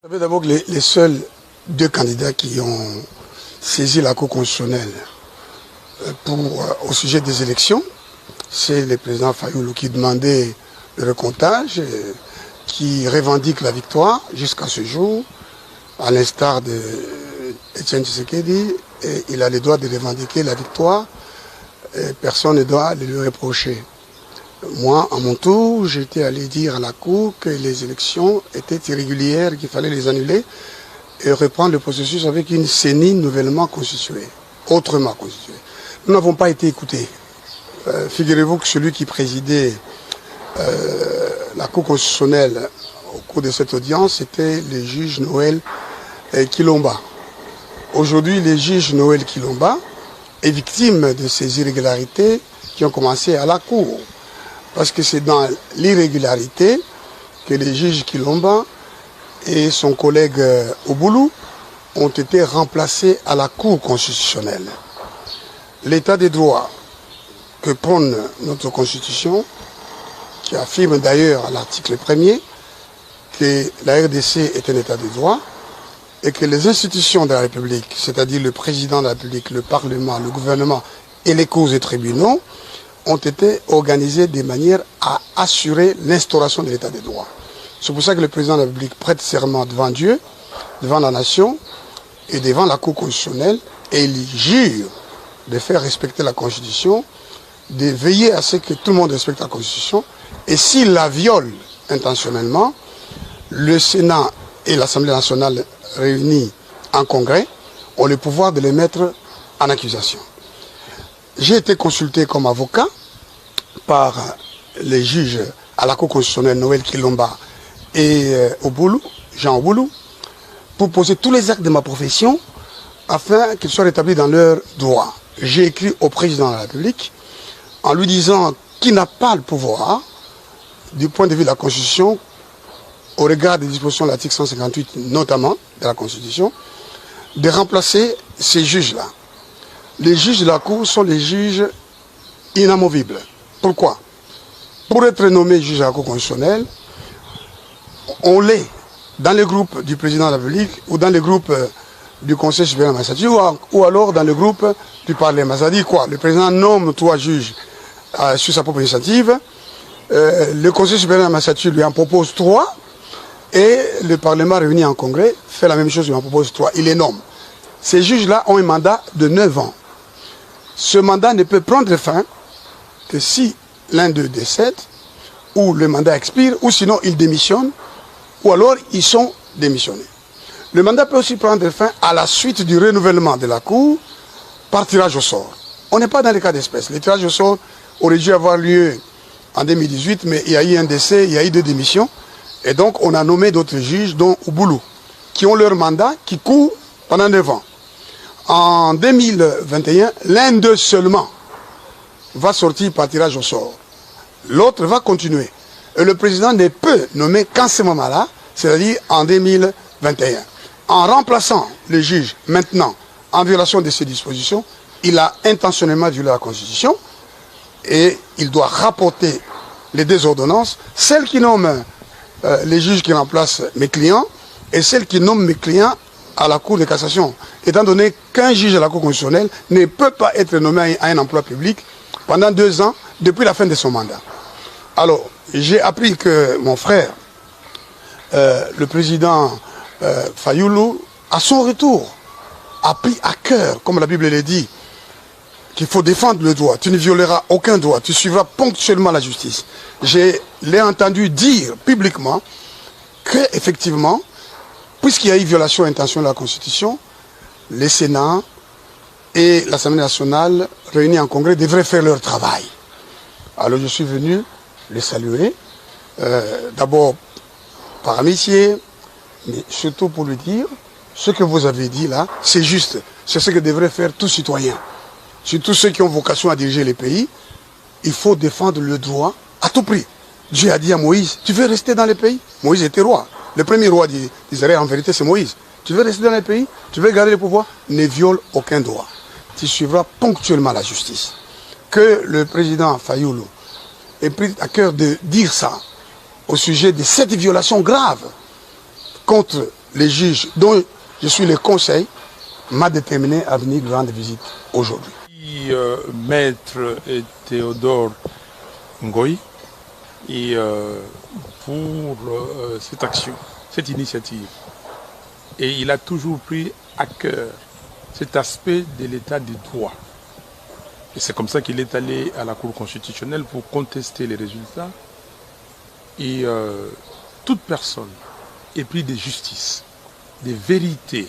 Vous savez d'abord que les seuls deux candidats qui ont saisi la Cour constitutionnelle au sujet des élections, c'est le président Fayoulou qui demandait le recomptage, qui revendique la victoire jusqu'à ce jour, à l'instar de Etienne Tshisekedi, et il a le droit de revendiquer la victoire, et personne ne doit le lui reprocher. Moi, à mon tour, j'étais allé dire à la Cour que les élections étaient irrégulières, qu'il fallait les annuler et reprendre le processus avec une CENI nouvellement constituée, autrement constituée. Nous n'avons pas été écoutés. Figurez-vous que celui qui présidait la Cour constitutionnelle au cours de cette audience était le juge Noël Kilomba. Aujourd'hui, le juge Noël Kilomba est victime de ces irrégularités qui ont commencé à la Cour. Parce que c'est dans l'irrégularité que les juges Kilomba et son collègue Oboulou ont été remplacés à la Cour constitutionnelle. L'état des droits que prône notre Constitution, qui affirme d'ailleurs à l'article 1er que la RDC est un état de droit et que les institutions de la République, c'est-à-dire le président de la République, le Parlement, le gouvernement et les cours et tribunaux, ont été organisés de manière à assurer l'instauration de l'état de droit. C'est pour ça que le président de la République prête serment devant Dieu, devant la nation et devant la Cour constitutionnelle, et il jure de faire respecter la Constitution, de veiller à ce que tout le monde respecte la Constitution, et s'il la viole intentionnellement, le Sénat et l'Assemblée nationale réunis en congrès ont le pouvoir de les mettre en accusation. J'ai été consulté comme avocat par les juges à la Cour constitutionnelle Noël Kilomba et Jean Oboulou pour poser tous les actes de ma profession afin qu'ils soient rétablis dans leurs droits. J'ai écrit au président de la République en lui disant qu'il n'a pas le pouvoir, du point de vue de la Constitution, au regard des dispositions de l'article 158 notamment de la Constitution, de remplacer ces juges-là. Les juges de la Cour sont les juges inamovibles. Pourquoi? Pour être nommé juge de la Cour constitutionnelle, on l'est dans le groupe du président de la République ou dans le groupe du Conseil supérieur de la magistrature ou alors dans le groupe du Parlement. Ça dit quoi? Le président nomme 3 juges sur sa propre initiative, le Conseil supérieur de la magistrature lui en propose 3 et le Parlement réuni en congrès fait la même chose, lui en propose 3. Il les nomme. Ces juges-là ont un mandat de 9 ans. Ce mandat ne peut prendre fin que si l'un d'eux décède, ou le mandat expire, ou sinon ils démissionnent, ou alors ils sont démissionnés. Le mandat peut aussi prendre fin à la suite du renouvellement de la Cour par tirage au sort. On n'est pas dans les cas d'espèce. Le tirage au sort aurait dû avoir lieu en 2018, mais il y a eu un décès, il y a eu 2 démissions, et donc on a nommé d'autres juges, dont Oboulou, qui ont leur mandat qui court pendant 9 ans. En 2021, l'un d'eux seulement va sortir par tirage au sort. L'autre va continuer. Et le président ne peut nommer qu'en ce moment-là, c'est-à-dire en 2021. En remplaçant le juge maintenant, en violation de ces dispositions, il a intentionnellement violé la Constitution et il doit rapporter les 2 ordonnances, celles qui nomment les juges qui remplacent mes clients et celles qui nomment mes clients à la Cour de cassation, étant donné qu'un juge à la Cour constitutionnelle ne peut pas être nommé à un emploi public pendant 2 ans depuis la fin de son mandat. Alors, j'ai appris que mon frère, le président Fayoulou, à son retour, a pris à cœur, comme la Bible le dit, qu'il faut défendre le droit. Tu ne violeras aucun droit, tu suivras ponctuellement la justice. Je l'ai entendu dire publiquement qu'effectivement, puisqu'il y a eu violation intentionnelle de la Constitution, le Sénat et l'Assemblée nationale réunis en congrès devraient faire leur travail. Alors je suis venu les saluer, d'abord par amitié, mais surtout pour lui dire, ce que vous avez dit là, c'est juste, c'est ce que devrait faire tout citoyen. Surtout ceux qui ont vocation à diriger les pays, il faut défendre le droit à tout prix. Dieu a dit à Moïse, tu veux rester dans les pays? Moïse était roi. Le premier roi d'Israël, en vérité, c'est Moïse. Tu veux rester dans les pays? Tu veux garder le pouvoir? Ne viole aucun droit. Tu suivras ponctuellement la justice. Que le président Fayoulou ait pris à cœur de dire ça au sujet de cette violation grave contre les juges dont je suis le conseil m'a déterminé à venir rendre visite aujourd'hui. Maître Théodore Ngoï, et pour cette action, cette initiative. Et il a toujours pris à cœur cet aspect de l'état du droit. Et c'est comme ça qu'il est allé à la Cour constitutionnelle pour contester les résultats. Et toute personne épris de justice, de vérité,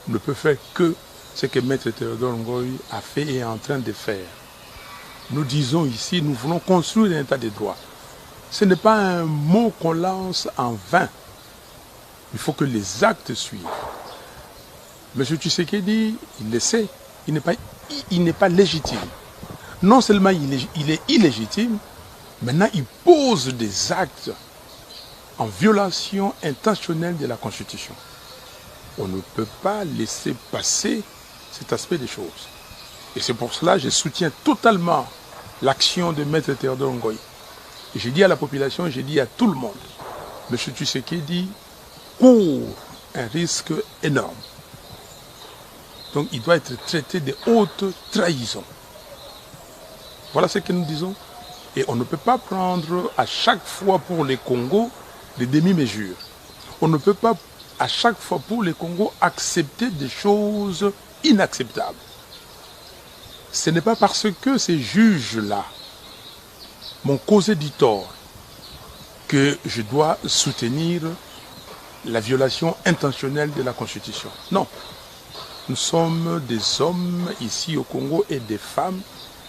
ne peut faire que ce que Maître Théodore Ngoï a fait et est en train de faire. Nous disons ici, nous voulons construire un état de droit. Ce n'est pas un mot qu'on lance en vain. Il faut que les actes suivent. M. Tshisekedi, il le sait, il n'est pas légitime. Non seulement il est illégitime, maintenant il pose des actes en violation intentionnelle de la Constitution. On ne peut pas laisser passer cet aspect des choses. Et c'est pour cela que je soutiens totalement l'action de Maître Théodore Ngoï. Et j'ai dit à la population, j'ai dit à tout le monde, M. Tshisekedi court un risque énorme. Donc il doit être traité de haute trahison. Voilà ce que nous disons. Et on ne peut pas prendre à chaque fois pour les Congos des demi-mesures. On ne peut pas à chaque fois pour les Congos accepter des choses inacceptables. Ce n'est pas parce que ces juges-là m'ont causé du tort que je dois soutenir la violation intentionnelle de la Constitution. Non. Nous sommes des hommes ici au Congo et des femmes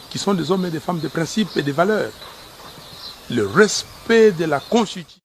qui sont des hommes et des femmes de principes et de valeurs. Le respect de la Constitution.